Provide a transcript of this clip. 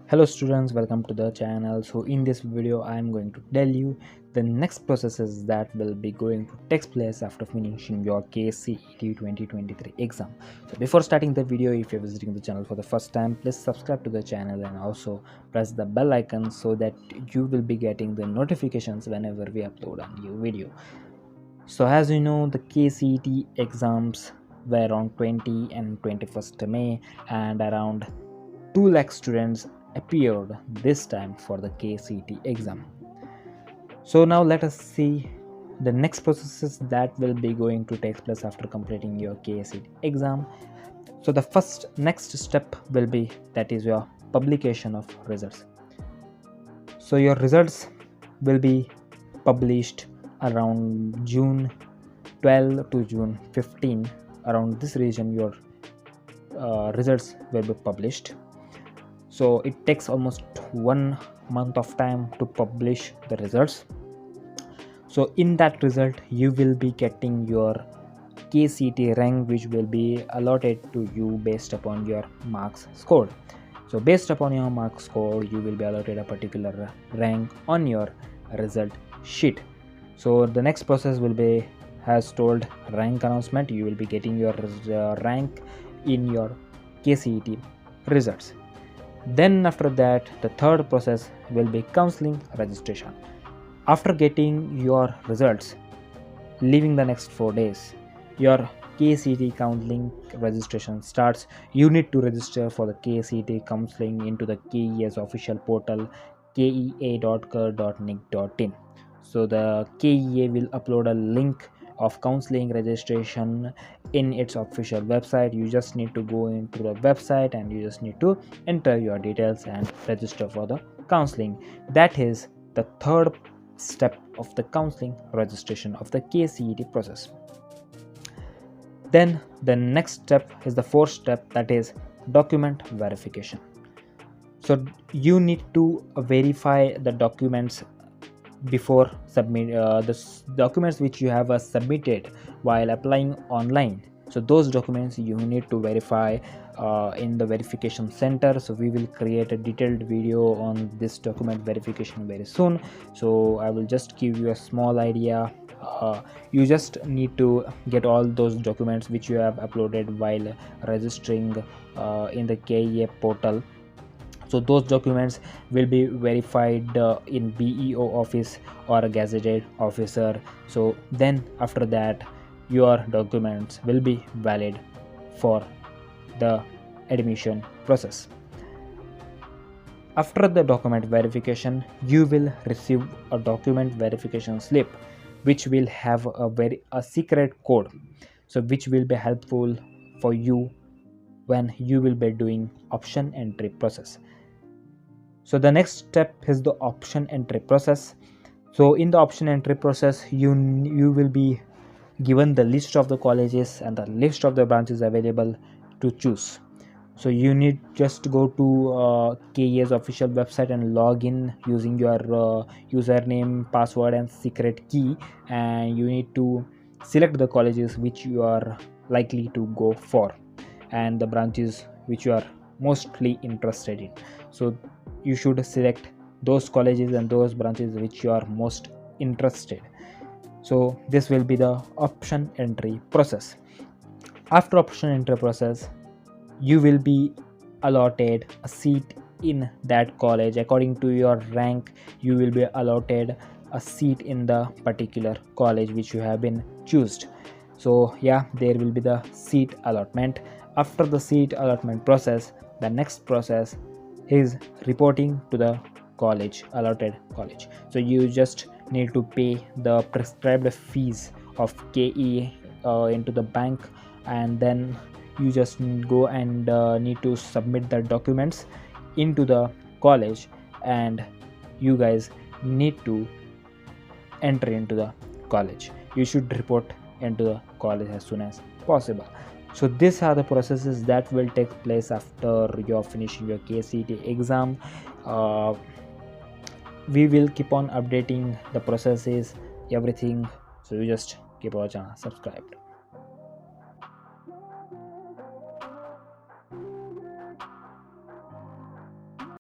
Hello students, welcome to the channel. So in this video I am going to tell you the next processes that will be going to take place after finishing your Kcet 2023 exam. So before starting the video, if you're visiting the channel for the first time, please subscribe to the channel and also press the bell icon so that you will be getting the notifications whenever we upload a new video. So as you know, the Kcet exams were on 20 and 21st May, and around 2 lakh students appeared this time for the Kcet exam. So now let us see the next processes that will be going to take place after completing your Kcet exam. So the next step will be, that is your publication of results. So your results will be published around June 12 to June 15. Around this region your results will be published. So it takes almost 1 month of time to publish the results. So in that result you will be getting your Kcet rank, which will be allotted to you based upon your marks scored. So based upon your marks scored, you will be allotted a particular rank on your result sheet. So the next process will be, as told, rank announcement. You will be getting your rank in your Kcet results. Then after that, the third process will be counseling registration. After getting your results, leaving the next 4 days, your Kcet counseling registration starts. You need to register for the Kcet counseling into the KE's official portal, kea.ker.nic.in. So the KEA will upload a link of counseling registration in its official website. You just need to go into the website and you just need to enter your details and register for the counseling. That is the third step of the counseling registration of the Kcet process. Then the next step is the fourth step, that is document verification. So you need to verify the documents before submit the documents which you have submitted while applying online. So those documents you need to verify in the verification center. So we will create a detailed video on this document verification very soon. So I will just give you a small idea. You just need to get all those documents which you have uploaded while registering in the KEA portal. So those documents will be verified in BEO office or a gazetted officer. So then after that your documents will be valid for the admission process. After the document verification, you will receive a document verification slip which will have a secret code, so which will be helpful for you when you will be doing option entry process. So the next step is the option entry process. So in the option entry process, you will be given the list of the colleges and the list of the branches available to choose. So you need just go to KEA's official website and log in using your username, password and secret key, and you need to select the colleges which you are likely to go for and the branches which you are mostly interested in. So you should select those colleges and those branches which you are most interested. So this will be the option entry process. After option entry process, you will be allotted a seat in that college. According to your rank, you will be allotted a seat in the particular college which you have been chosen. So yeah, there will be the seat allotment. After the seat allotment process, the next process is reporting to the college, allotted college. So you just need to pay the prescribed fees of KE into the bank, and then you just go and need to submit the documents into the college, and you guys need to enter into the college. You should report into the college as soon as possible. So these are the processes that will take place after you're finishing your Kcet exam. We will keep on updating the processes, everything. So you just keep our channel subscribed.